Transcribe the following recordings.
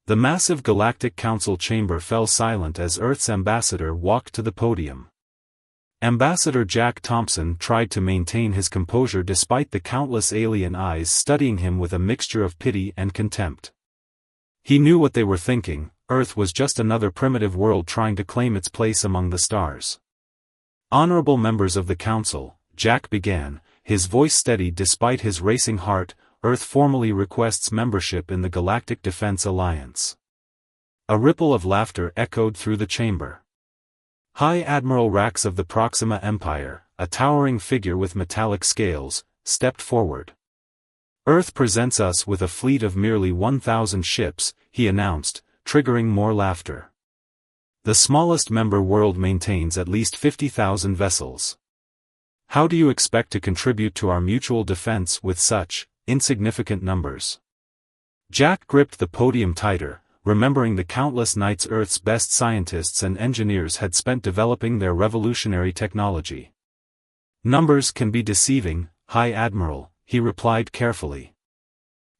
The massive Galactic Council chamber fell silent as Earth's ambassador walked to the podium. Ambassador Jack Thompson tried to maintain his composure despite the countless alien eyes studying him with a mixture of pity and contempt. He knew what they were thinking: Earth was just another primitive world trying to claim its place among the stars. "Honorable members of the Council," Jack began, his voice steady despite his racing heart, "Earth formally requests membership in the Galactic Defense Alliance." A ripple of laughter echoed through the chamber. High Admiral Rax of the Proxima Empire, a towering figure with metallic scales, stepped forward. "Earth presents us with a fleet of merely 1,000 ships," he announced, triggering more laughter. "The smallest member world maintains at least 50,000 vessels. How do you expect to contribute to our mutual defense with such insignificant numbers?" Jack gripped the podium tighter, remembering the countless nights Earth's best scientists and engineers had spent developing their revolutionary technology. "Numbers can be deceiving, High Admiral," he replied carefully.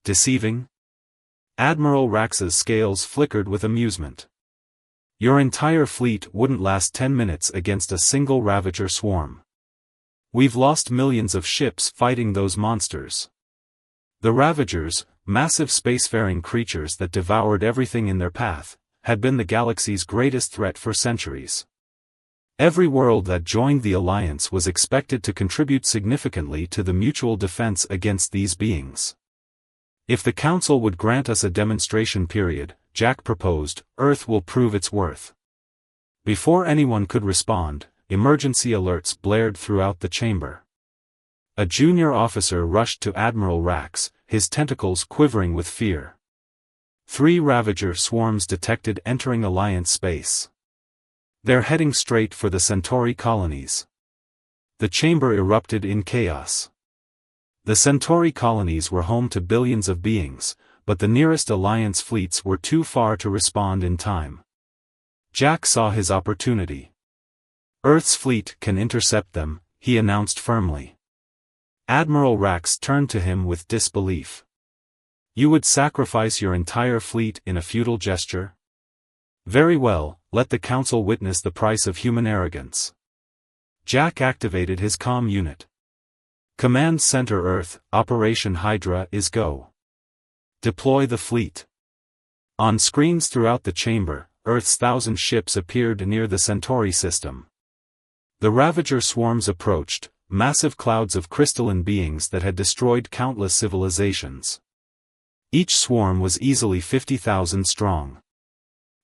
"Deceiving?" Admiral Rax's scales flickered with amusement. "Your entire fleet wouldn't last 10 minutes against a single Ravager swarm. We've lost millions of ships fighting those monsters. The Ravagers, massive spacefaring creatures that devoured everything in their path, had been the galaxy's greatest threat for centuries. Every world that joined the Alliance was expected to contribute significantly to the mutual defense against these beings. If the Council would grant us a demonstration period, Jack proposed, Earth will prove its worth." Before anyone could respond, emergency alerts blared throughout the chamber. A junior officer rushed to Admiral Rax, his tentacles quivering with fear. 3 Ravager swarms detected entering Alliance space. They're heading straight for the Centauri colonies. The chamber erupted in chaos. The Centauri colonies were home to billions of beings, but the nearest Alliance fleets were too far to respond in time. Jack saw his opportunity. "Earth's fleet can intercept them," he announced firmly. Admiral Rax turned to him with disbelief. "You would sacrifice your entire fleet in a futile gesture? Very well, let the Council witness the price of human arrogance." Jack activated his comm unit. "Command Center Earth, Operation Hydra is go. Deploy the fleet." On screens throughout the chamber, Earth's 1,000 ships appeared near the Centauri system. The Ravager swarms approached, massive clouds of crystalline beings that had destroyed countless civilizations. Each swarm was easily 50,000 strong.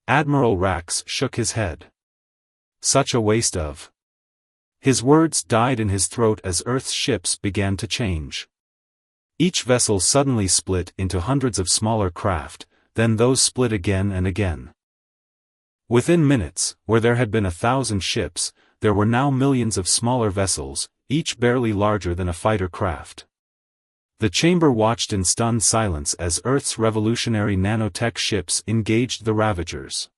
Admiral Rax shook his head. Such a waste of... His words died in his throat as Earth's ships began to change. Each vessel suddenly split into hundreds of smaller craft, then those split again and again. Within minutes, where there had been 1,000 ships, there were now millions of smaller vessels, each barely larger than a fighter craft. The chamber watched in stunned silence as Earth's revolutionary nanotech ships engaged the Ravagers.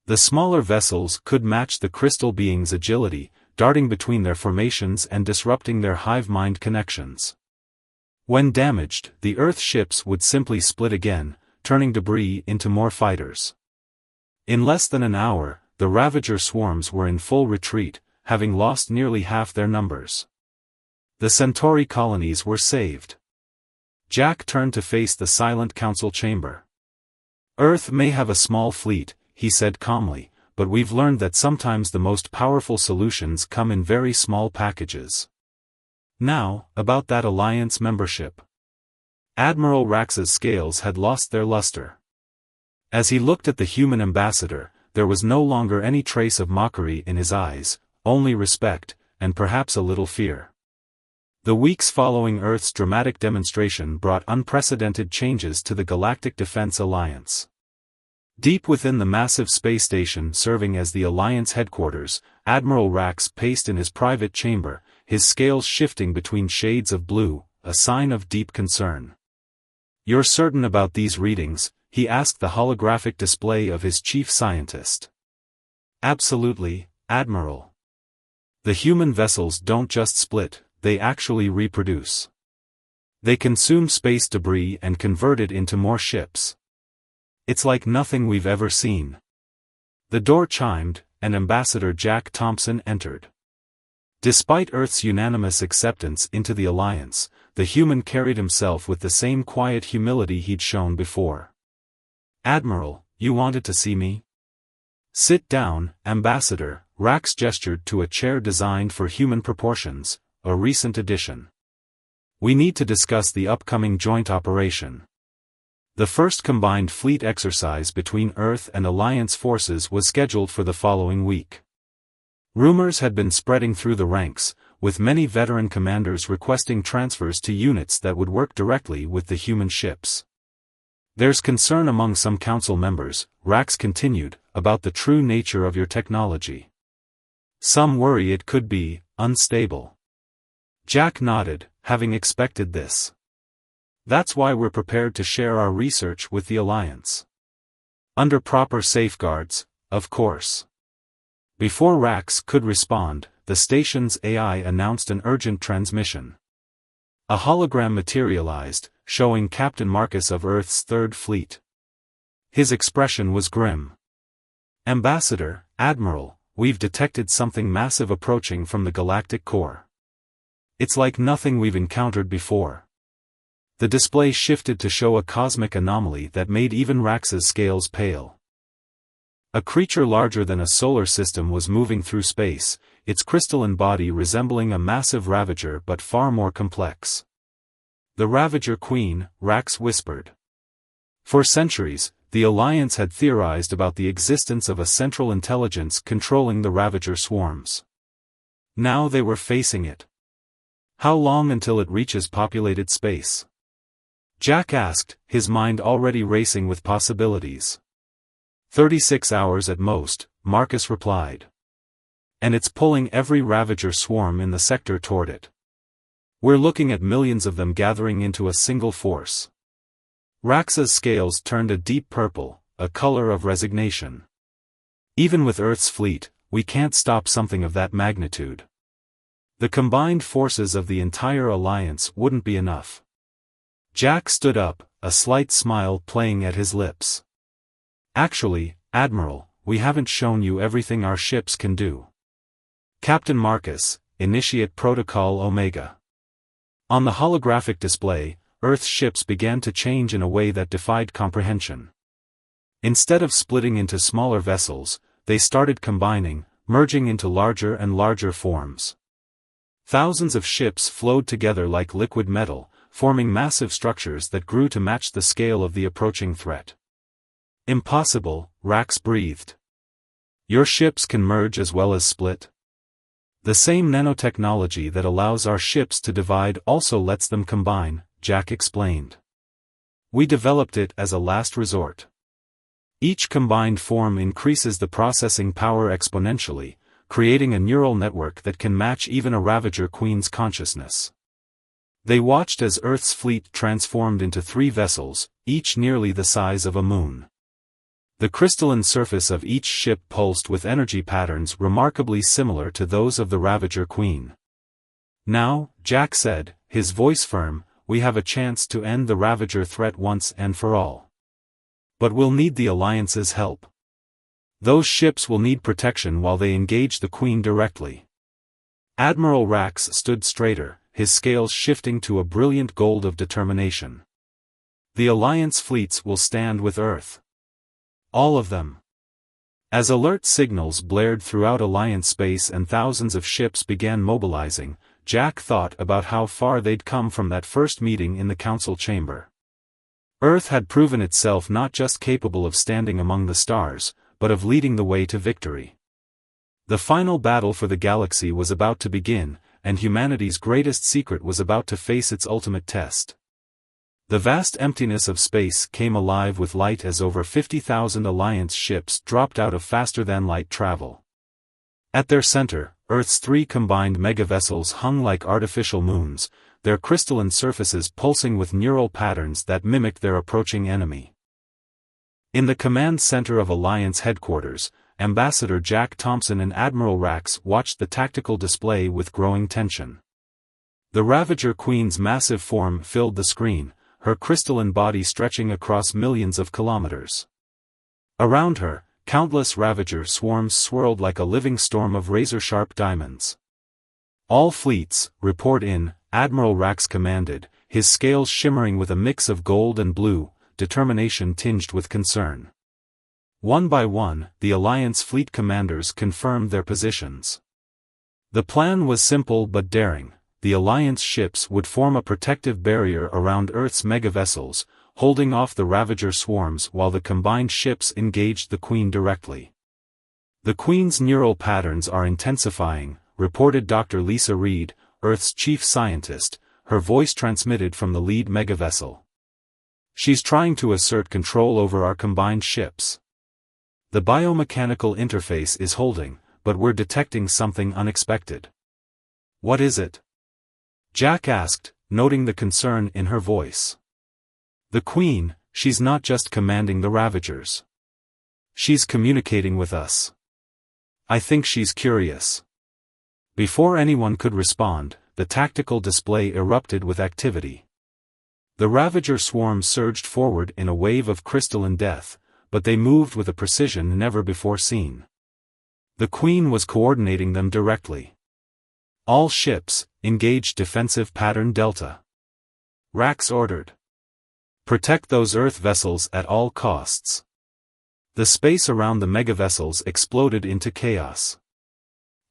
The smaller vessels could match the crystal beings' agility, darting between their formations and disrupting their hive-mind connections. When damaged, the Earth ships would simply split again, turning debris into more fighters. In less than an hour, the Ravager swarms were in full retreat, having lost nearly half their numbers. The Centauri colonies were saved. Jack turned to face the silent Council chamber. "Earth may have a small fleet," he said calmly, "but we've learned that sometimes the most powerful solutions come in very small packages. Now, about that Alliance membership." Admiral Rax's scales had lost their luster. As he looked at the human ambassador, there was no longer any trace of mockery in his eyes, only respect, and perhaps a little fear. The weeks following Earth's dramatic demonstration brought unprecedented changes to the Galactic Defense Alliance. Deep within the massive space station serving as the Alliance headquarters, Admiral Rax paced in his private chamber, his scales shifting between shades of blue, a sign of deep concern. "You're certain about these readings?" he asked the holographic display of his chief scientist. "Absolutely, Admiral. The human vessels don't just split, they actually reproduce. They consume space debris and convert it into more ships. It's like nothing we've ever seen. The door chimed, and Ambassador Jack Thompson entered. Despite Earth's unanimous acceptance into the Alliance, the human carried himself with the same quiet humility he'd shown before. "Admiral, you wanted to see me?" "Sit down, Ambassador." Rax gestured to a chair designed for human proportions, a recent addition. "We need to discuss the upcoming joint operation." The first combined fleet exercise between Earth and Alliance forces was scheduled for the following week. Rumors had been spreading through the ranks, with many veteran commanders requesting transfers to units that would work directly with the human ships. "There's concern among some council members," Rax continued, "about the true nature of your technology. Some worry it could be unstable." Jack nodded, having expected this. "That's why we're prepared to share our research with the Alliance. Under proper safeguards, of course." Before Rax could respond, the station's AI announced an urgent transmission. A hologram materialized, showing Captain Marcus of Earth's Third Fleet. His expression was grim. "Ambassador, Admiral, we've detected something massive approaching from the galactic core. It's like nothing we've encountered before." The display shifted to show a cosmic anomaly that made even Rax's scales pale. A creature larger than a solar system was moving through space, its crystalline body resembling a massive Ravager but far more complex. "The Ravager Queen," Rax whispered. For centuries, the Alliance had theorized about the existence of a central intelligence controlling the Ravager swarms. Now they were facing it. How long until it reaches populated space? Jack asked, his mind already racing with possibilities. 36 hours at most, Marcus replied. And it's pulling every Ravager swarm in the sector toward it. We're looking at millions of them gathering into a single force. Rax's scales turned a deep purple, a color of resignation. Even with Earth's fleet, we can't stop something of that magnitude. The combined forces of the entire Alliance wouldn't be enough. Jack stood up, a slight smile playing at his lips. "Actually, Admiral, we haven't shown you everything our ships can do." "Captain Marcus, initiate Protocol Omega." On the holographic display, Earth's ships began to change in a way that defied comprehension. Instead of splitting into smaller vessels, they started combining, merging into larger and larger forms. Thousands of ships flowed together like liquid metal, forming massive structures that grew to match the scale of the approaching threat. "Impossible," Rax breathed. "Your ships can merge as well as split. The same nanotechnology that allows our ships to divide also lets them combine," Jack explained. "We developed it as a last resort. Each combined form increases the processing power exponentially, creating a neural network that can match even a Ravager Queen's consciousness." They watched as Earth's fleet transformed into 3 vessels, each nearly the size of a moon. The crystalline surface of each ship pulsed with energy patterns remarkably similar to those of the Ravager Queen. "Now," Jack said, his voice firm, "we have a chance to end the Ravager threat once and for all. But we'll need the Alliance's help. Those ships will need protection while they engage the Queen directly." Admiral Rax stood straighter, his scales shifting to a brilliant gold of determination. "The Alliance fleets will stand with Earth. All of them." As alert signals blared throughout Alliance space and thousands of ships began mobilizing, Jack thought about how far they'd come from that first meeting in the council chamber. Earth had proven itself not just capable of standing among the stars, but of leading the way to victory. The final battle for the galaxy was about to begin, and humanity's greatest secret was about to face its ultimate test. The vast emptiness of space came alive with light as over 50,000 Alliance ships dropped out of faster-than-light travel. At their center, Earth's 3 combined megavessels hung like artificial moons, their crystalline surfaces pulsing with neural patterns that mimicked their approaching enemy. In the command center of Alliance headquarters, Ambassador Jack Thompson and Admiral Rax watched the tactical display with growing tension. The Ravager Queen's massive form filled the screen, her crystalline body stretching across millions of kilometers. Around her, countless Ravager swarms swirled like a living storm of razor-sharp diamonds. "All fleets, report in," Admiral Rax commanded, his scales shimmering with a mix of gold and blue, determination tinged with concern. One by one, the Alliance fleet commanders confirmed their positions. The plan was simple but daring. The Alliance ships would form a protective barrier around Earth's megavessels, holding off the Ravager swarms while the combined ships engaged the Queen directly. "The Queen's neural patterns are intensifying," reported Dr. Lisa Reed, Earth's chief scientist, her voice transmitted from the lead megavessel. "She's trying to assert control over our combined ships. The biomechanical interface is holding, but we're detecting something unexpected." "What is it?" Jack asked, noting the concern in her voice. "The Queen, she's not just commanding the Ravagers. She's communicating with us. I think she's curious." Before anyone could respond, the tactical display erupted with activity. The Ravager swarm surged forward in a wave of crystalline death, but they moved with a precision never before seen. The Queen was coordinating them directly. "All ships, engage defensive pattern Delta," Rax ordered. "Protect those Earth vessels at all costs." The space around the megavessels exploded into chaos.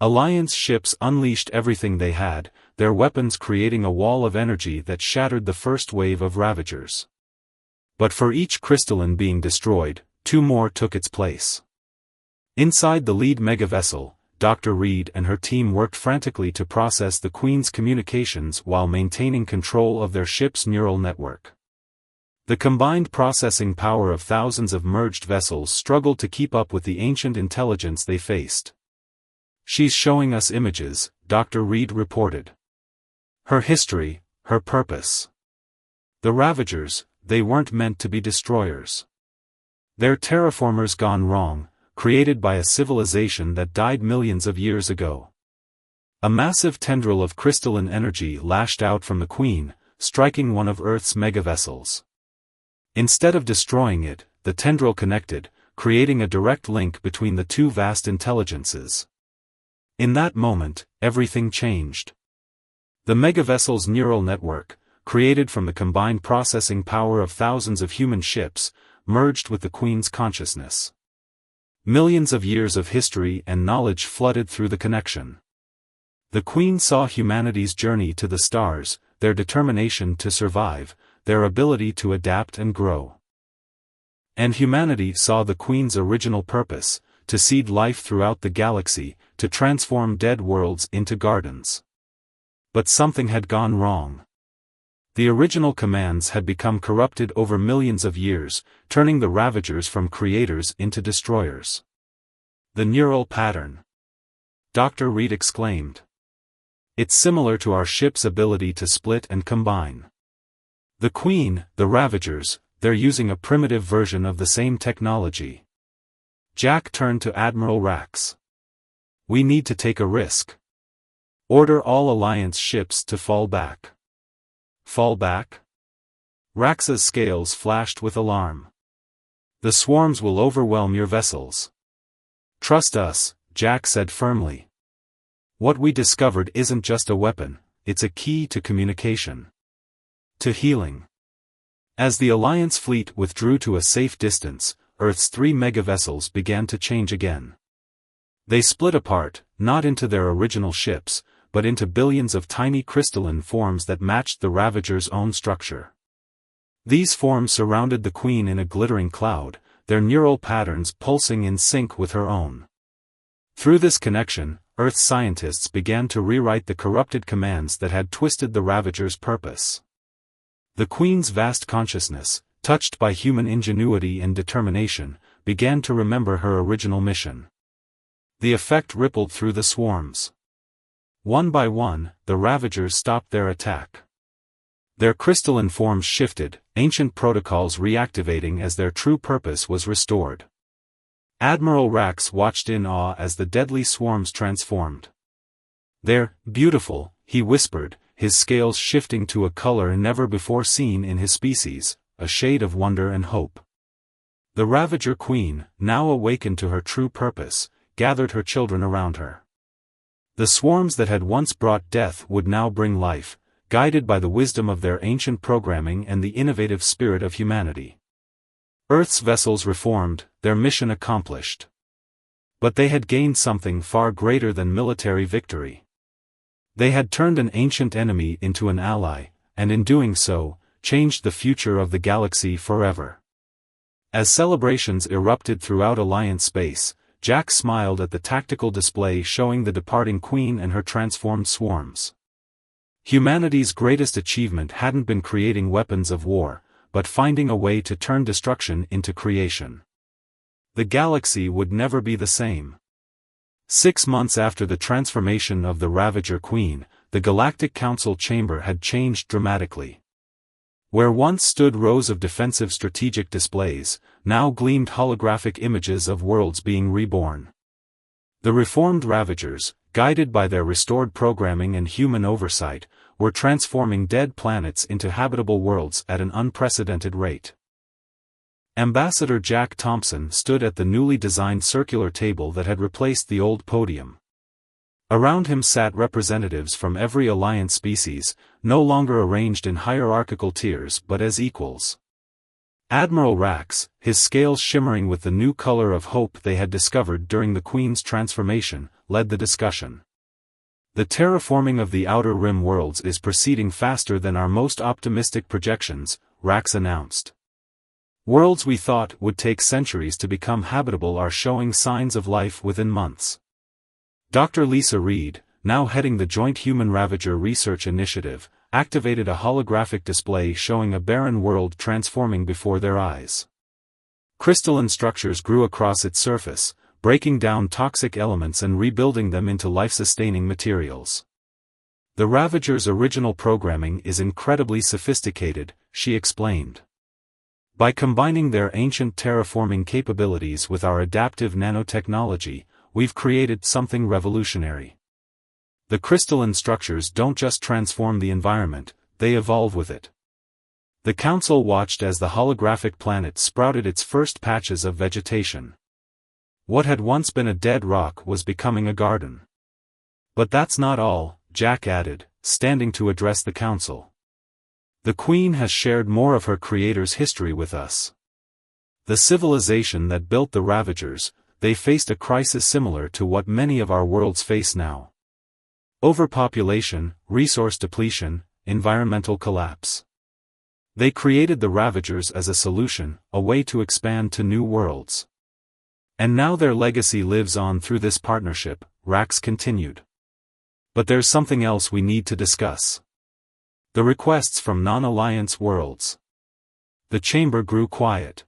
Alliance ships unleashed everything they had, their weapons creating a wall of energy that shattered the first wave of Ravagers. But for each crystalline being destroyed, 2 more took its place. Inside the lead megavessel, Dr. Reed and her team worked frantically to process the Queen's communications while maintaining control of their ship's neural network. The combined processing power of thousands of merged vessels struggled to keep up with the ancient intelligence they faced. "She's showing us images," Dr. Reed reported. "Her history, her purpose. The Ravagers, they weren't meant to be destroyers. They're terraformers gone wrong, created by a civilization that died millions of years ago." A massive tendril of crystalline energy lashed out from the Queen, striking one of Earth's megavessels. Instead of destroying it, the tendril connected, creating a direct link between the two vast intelligences. In that moment, everything changed. The megavessel's neural network, created from the combined processing power of thousands of human ships, merged with the Queen's consciousness. Millions of years of history and knowledge flooded through the connection. The Queen saw humanity's journey to the stars, their determination to survive, their ability to adapt and grow. And humanity saw the Queen's original purpose, to seed life throughout the galaxy, to transform dead worlds into gardens. But something had gone wrong. The original commands had become corrupted over millions of years, turning the Ravagers from creators into destroyers. "The neural pattern," Dr. Reed exclaimed. "It's similar to our ship's ability to split and combine. The Queen, the Ravagers, they're using a primitive version of the same technology." Jack turned to Admiral Rax. "We need to take a risk. Order all Alliance ships to fall back." "Fall back?" Rax's scales flashed with alarm. "The swarms will overwhelm your vessels." "Trust us," Jack said firmly. "What we discovered isn't just a weapon, it's a key to communication. To healing." As the Alliance fleet withdrew to a safe distance, Earth's 3 megavessels began to change again. They split apart, not into their original ships, but into billions of tiny crystalline forms that matched the Ravager's own structure. These forms surrounded the Queen in a glittering cloud, their neural patterns pulsing in sync with her own. Through this connection, Earth scientists began to rewrite the corrupted commands that had twisted the Ravager's purpose. The Queen's vast consciousness, touched by human ingenuity and determination, began to remember her original mission. The effect rippled through the swarms. One by one, the Ravagers stopped their attack. Their crystalline forms shifted, ancient protocols reactivating as their true purpose was restored. Admiral Rax watched in awe as the deadly swarms transformed. "They're beautiful," he whispered, his scales shifting to a color never before seen in his species, a shade of wonder and hope. The Ravager Queen, now awakened to her true purpose, gathered her children around her. The swarms that had once brought death would now bring life, guided by the wisdom of their ancient programming and the innovative spirit of humanity. Earth's vessels reformed, their mission accomplished. But they had gained something far greater than military victory. They had turned an ancient enemy into an ally, and in doing so, changed the future of the galaxy forever. As celebrations erupted throughout Alliance space, Jack smiled at the tactical display showing the departing Queen and her transformed swarms. Humanity's greatest achievement hadn't been creating weapons of war, but finding a way to turn destruction into creation. The galaxy would never be the same. 6 months after the transformation of the Ravager Queen, the Galactic Council chamber had changed dramatically. Where once stood rows of defensive strategic displays, now gleamed holographic images of worlds being reborn. The reformed Ravagers, guided by their restored programming and human oversight, were transforming dead planets into habitable worlds at an unprecedented rate. Ambassador Jack Thompson stood at the newly designed circular table that had replaced the old podium. Around him sat representatives from every Alliance species, no longer arranged in hierarchical tiers but as equals. Admiral Rax, his scales shimmering with the new color of hope they had discovered during the Queen's transformation, led the discussion. The terraforming of the Outer Rim worlds is proceeding faster than our most optimistic projections, Rax announced. Worlds we thought would take centuries to become habitable are showing signs of life within months. Dr. Lisa Reed, now heading the Joint Human Ravager Research Initiative, activated a holographic display showing a barren world transforming before their eyes. Crystalline structures grew across its surface, breaking down toxic elements and rebuilding them into life-sustaining materials. The Ravager's original programming is incredibly sophisticated, she explained. By combining their ancient terraforming capabilities with our adaptive nanotechnology, we've created something revolutionary. The crystalline structures don't just transform the environment, they evolve with it. The Council watched as the holographic planet sprouted its first patches of vegetation. What had once been a dead rock was becoming a garden. But that's not all, Jack added, standing to address the Council. The Queen has shared more of her creator's history with us. The civilization that built the Ravagers, they faced a crisis similar to what many of our worlds face now. Overpopulation, resource depletion, environmental collapse. They created the Ravagers as a solution, a way to expand to new worlds. And now their legacy lives on through this partnership, Rax continued. But there's something else we need to discuss. The requests from non-Alliance worlds. The chamber grew quiet.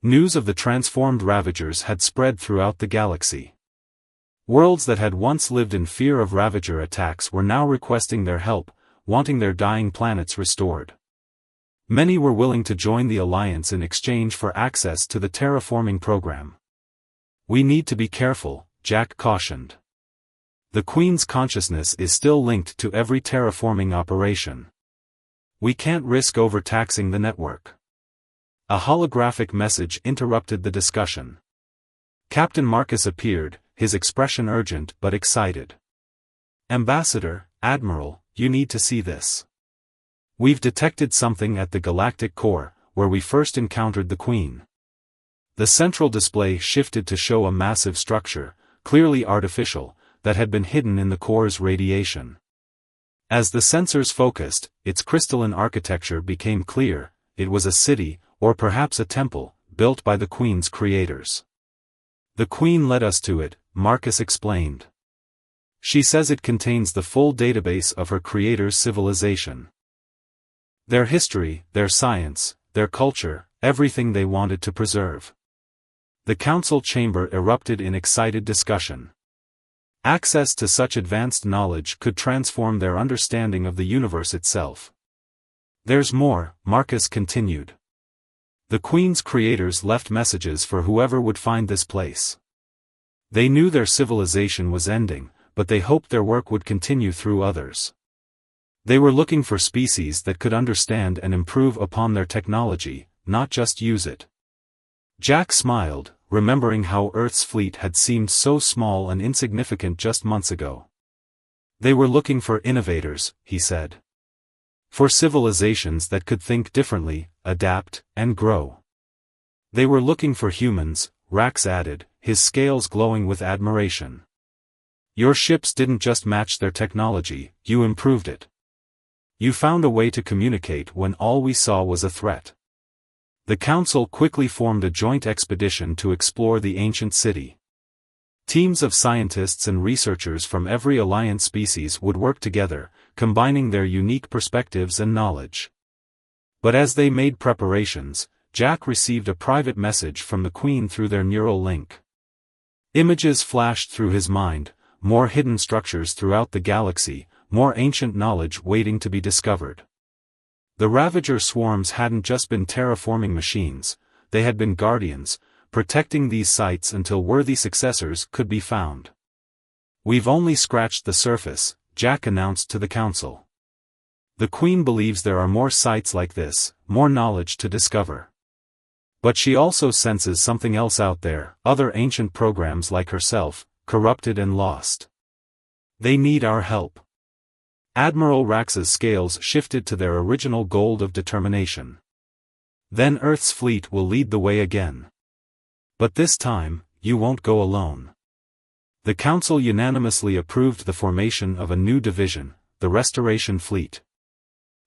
News of the transformed Ravagers had spread throughout the galaxy. Worlds that had once lived in fear of Ravager attacks were now requesting their help, wanting their dying planets restored. Many were willing to join the Alliance in exchange for access to the terraforming program. We need to be careful, Jack cautioned. The Queen's consciousness is still linked to every terraforming operation. We can't risk overtaxing the network. A holographic message interrupted the discussion. Captain Marcus appeared, his expression urgent but excited. Ambassador, Admiral, you need to see this. We've detected something at the galactic core, where we first encountered the Queen. The central display shifted to show a massive structure, clearly artificial, that had been hidden in the core's radiation. As the sensors focused, its crystalline architecture became clear. It was a city, or perhaps a temple, built by the Queen's creators. The Queen led us to it, Marcus explained. She says it contains the full database of her creators' civilization. Their history, their science, their culture, everything they wanted to preserve. The Council chamber erupted in excited discussion. Access to such advanced knowledge could transform their understanding of the universe itself. There's more, Marcus continued. The Queen's creators left messages for whoever would find this place. They knew their civilization was ending, but they hoped their work would continue through others. They were looking for species that could understand and improve upon their technology, not just use it. Jack smiled, remembering how Earth's fleet had seemed so small and insignificant just months ago. They were looking for innovators, he said. For civilizations that could think differently, adapt, and grow. They were looking for humans, Rax added, his scales glowing with admiration. Your ships didn't just match their technology, you improved it. You found a way to communicate when all we saw was a threat. The Council quickly formed a joint expedition to explore the ancient city. Teams of scientists and researchers from every Alliance species would work together, combining their unique perspectives and knowledge. But as they made preparations, Jack received a private message from the Queen through their neural link. Images flashed through his mind, more hidden structures throughout the galaxy, more ancient knowledge waiting to be discovered. The Ravager swarms hadn't just been terraforming machines, they had been guardians, protecting these sites until worthy successors could be found. We've only scratched the surface, Jack announced to the Council. The Queen believes there are more sites like this, more knowledge to discover. But she also senses something else out there, other ancient programs like herself, corrupted and lost. They need our help. Admiral Rax's scales shifted to their original gold of determination. Then Earth's fleet will lead the way again. But this time, you won't go alone. The Council unanimously approved the formation of a new division, the Restoration Fleet.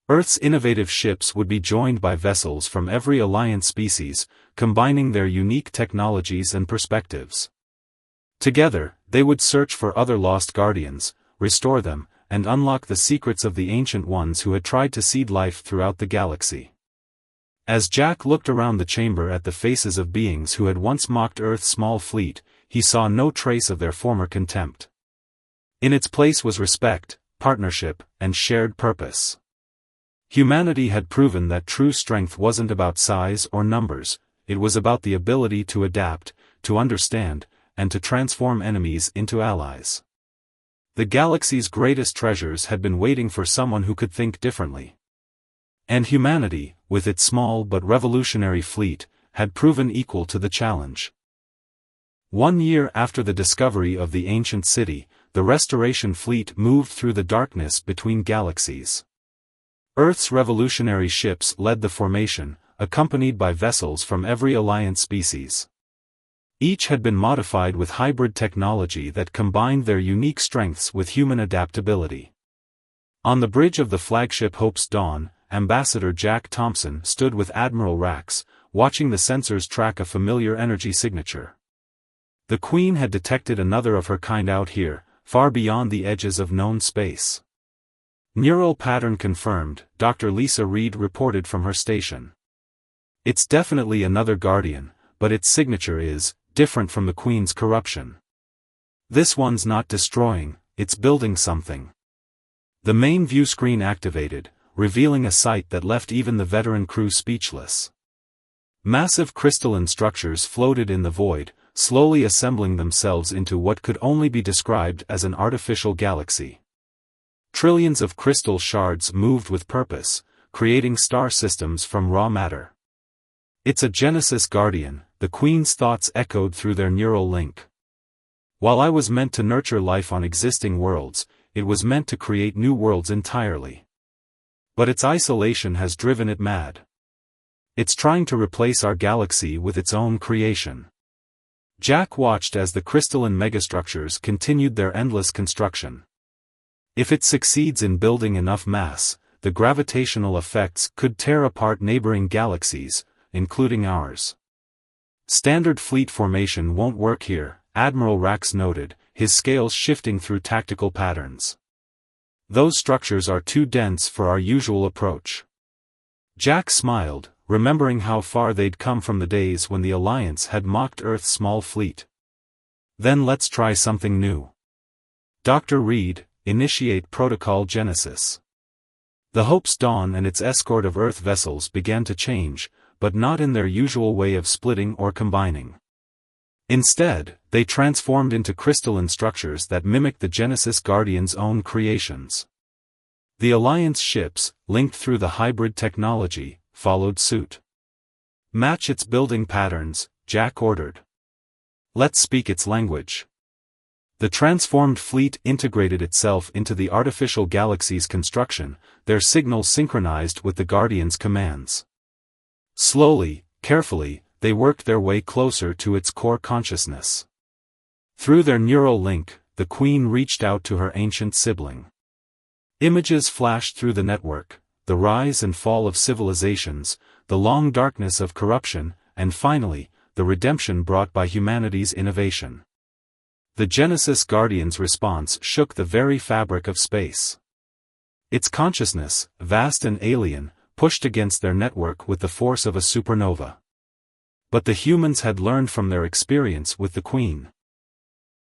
Earth's innovative ships would be joined by vessels from every Alliance species, combining their unique technologies and perspectives. Together, they would search for other lost guardians, restore them, and unlock the secrets of the ancient ones who had tried to seed life throughout the galaxy. As Jack looked around the chamber at the faces of beings who had once mocked Earth's small fleet, he saw no trace of their former contempt. In its place was respect, partnership, and shared purpose. Humanity had proven that true strength wasn't about size or numbers, it was about the ability to adapt, to understand, and to transform enemies into allies. The galaxy's greatest treasures had been waiting for someone who could think differently. And humanity, with its small but revolutionary fleet, had proven equal to the challenge. 1 year after the discovery of the ancient city, the Restoration Fleet moved through the darkness between galaxies. Earth's revolutionary ships led the formation, accompanied by vessels from every Alliance species. Each had been modified with hybrid technology that combined their unique strengths with human adaptability. On the bridge of the flagship Hope's Dawn, Ambassador Jack Thompson stood with Admiral Rax, watching the sensors track a familiar energy signature. The Queen had detected another of her kind out here, far beyond the edges of known space. Neural pattern confirmed, Dr. Lisa Reed reported from her station. It's definitely another Guardian, but its signature is different from the Queen's corruption. This one's not destroying, it's building something. The main view screen activated, revealing a sight that left even the veteran crew speechless. Massive crystalline structures floated in the void, slowly assembling themselves into what could only be described as an artificial galaxy. Trillions of crystal shards moved with purpose, creating star systems from raw matter. It's a Genesis Guardian, the Queen's thoughts echoed through their neural link. While I was meant to nurture life on existing worlds, it was meant to create new worlds entirely. But its isolation has driven it mad. It's trying to replace our galaxy with its own creation. Jack watched as the crystalline megastructures continued their endless construction. If it succeeds in building enough mass, the gravitational effects could tear apart neighboring galaxies, including ours. Standard fleet formation won't work here, Admiral Rax noted, his scales shifting through tactical patterns. Those structures are too dense for our usual approach. Jack smiled, remembering how far they'd come from the days when the Alliance had mocked Earth's small fleet. Then let's try something new. Dr. Reed, initiate Protocol Genesis. The Hope's Dawn and its escort of Earth vessels began to change, but not in their usual way of splitting or combining. Instead, they transformed into crystalline structures that mimicked the Genesis Guardian's own creations. The Alliance ships, linked through the hybrid technology, followed suit. Match its building patterns, Jack ordered. Let's speak its language. The transformed fleet integrated itself into the artificial galaxy's construction, their signals synchronized with the Guardian's commands. Slowly, carefully, they worked their way closer to its core consciousness. Through their neural link, the Queen reached out to her ancient sibling. Images flashed through the network, the rise and fall of civilizations, the long darkness of corruption, and finally, the redemption brought by humanity's innovation. The Genesis Guardian's response shook the very fabric of space. Its consciousness, vast and alien, pushed against their network with the force of a supernova. But the humans had learned from their experience with the Queen.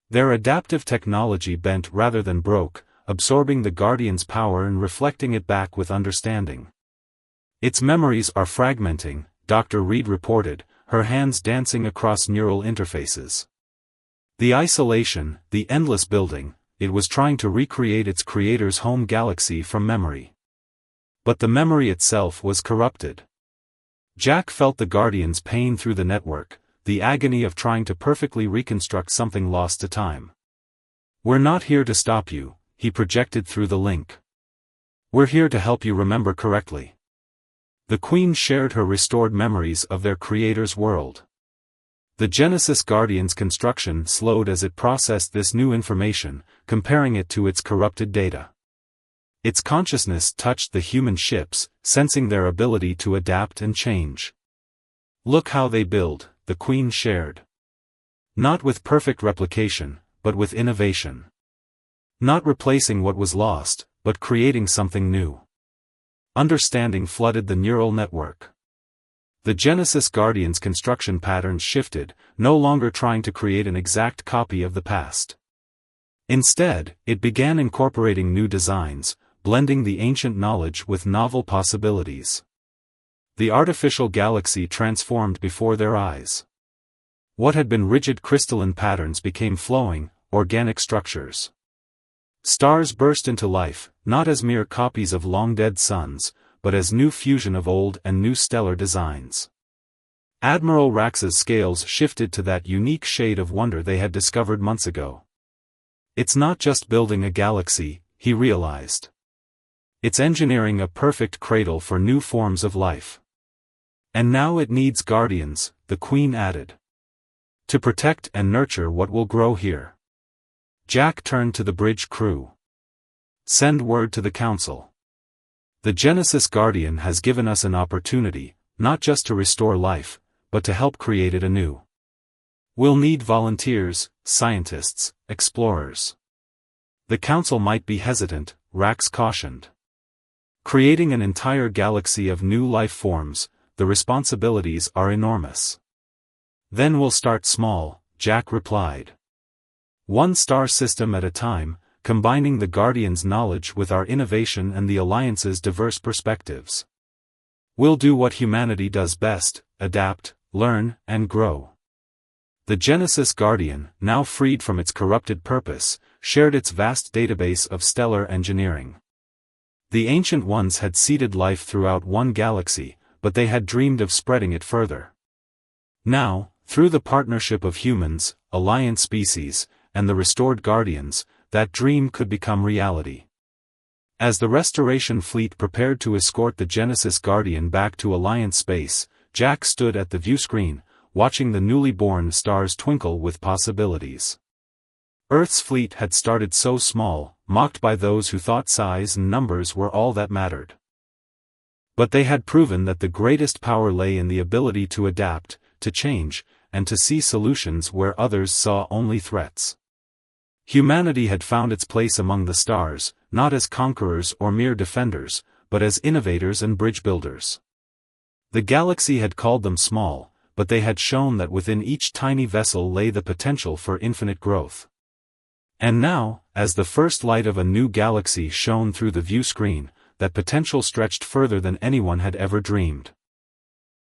Their adaptive technology bent rather than broke, absorbing the Guardian's power and reflecting it back with understanding. Its memories are fragmenting, Dr. Reed reported, her hands dancing across neural interfaces. The isolation, the endless building, it was trying to recreate its creator's home galaxy from memory. But the memory itself was corrupted. Jack felt the Guardian's pain through the network, the agony of trying to perfectly reconstruct something lost to time. We're not here to stop you, he projected through the link. We're here to help you remember correctly. The Queen shared her restored memories of their creator's world. The Genesis Guardian's construction slowed as it processed this new information, comparing it to its corrupted data. Its consciousness touched the human ships, sensing their ability to adapt and change. Look how they build, the Queen shared. Not with perfect replication, but with innovation. Not replacing what was lost, but creating something new. Understanding flooded the neural network. The Genesis Guardian's construction patterns shifted, no longer trying to create an exact copy of the past. Instead, it began incorporating new designs, blending the ancient knowledge with novel possibilities. The artificial galaxy transformed before their eyes. What had been rigid crystalline patterns became flowing, organic structures. Stars burst into life, not as mere copies of long-dead suns, but as new fusion of old and new stellar designs. Admiral Rax's scales shifted to that unique shade of wonder they had discovered months ago. It's not just building a galaxy, he realized. It's engineering a perfect cradle for new forms of life. And now it needs guardians, the Queen added. To protect and nurture what will grow here. Jack turned to the bridge crew. Send word to the Council. The Genesis Guardian has given us an opportunity, not just to restore life, but to help create it anew. We'll need volunteers, scientists, explorers. The Council might be hesitant, Rax cautioned. Creating an entire galaxy of new life forms, the responsibilities are enormous. Then we'll start small, Jack replied. One star system at a time, combining the Guardian's knowledge with our innovation and the Alliance's diverse perspectives. We'll do what humanity does best, adapt, learn, and grow. The Genesis Guardian, now freed from its corrupted purpose, shared its vast database of stellar engineering. The Ancient Ones had seeded life throughout one galaxy, but they had dreamed of spreading it further. Now, through the partnership of humans, Alliance species, and the restored Guardians, that dream could become reality. As the Restoration Fleet prepared to escort the Genesis Guardian back to Alliance space, Jack stood at the viewscreen, watching the newly born stars twinkle with possibilities. Earth's fleet had started so small, mocked by those who thought size and numbers were all that mattered. But they had proven that the greatest power lay in the ability to adapt, to change, and to see solutions where others saw only threats. Humanity had found its place among the stars, not as conquerors or mere defenders, but as innovators and bridge builders. The galaxy had called them small, but they had shown that within each tiny vessel lay the potential for infinite growth. And now, as the first light of a new galaxy shone through the view screen, that potential stretched further than anyone had ever dreamed.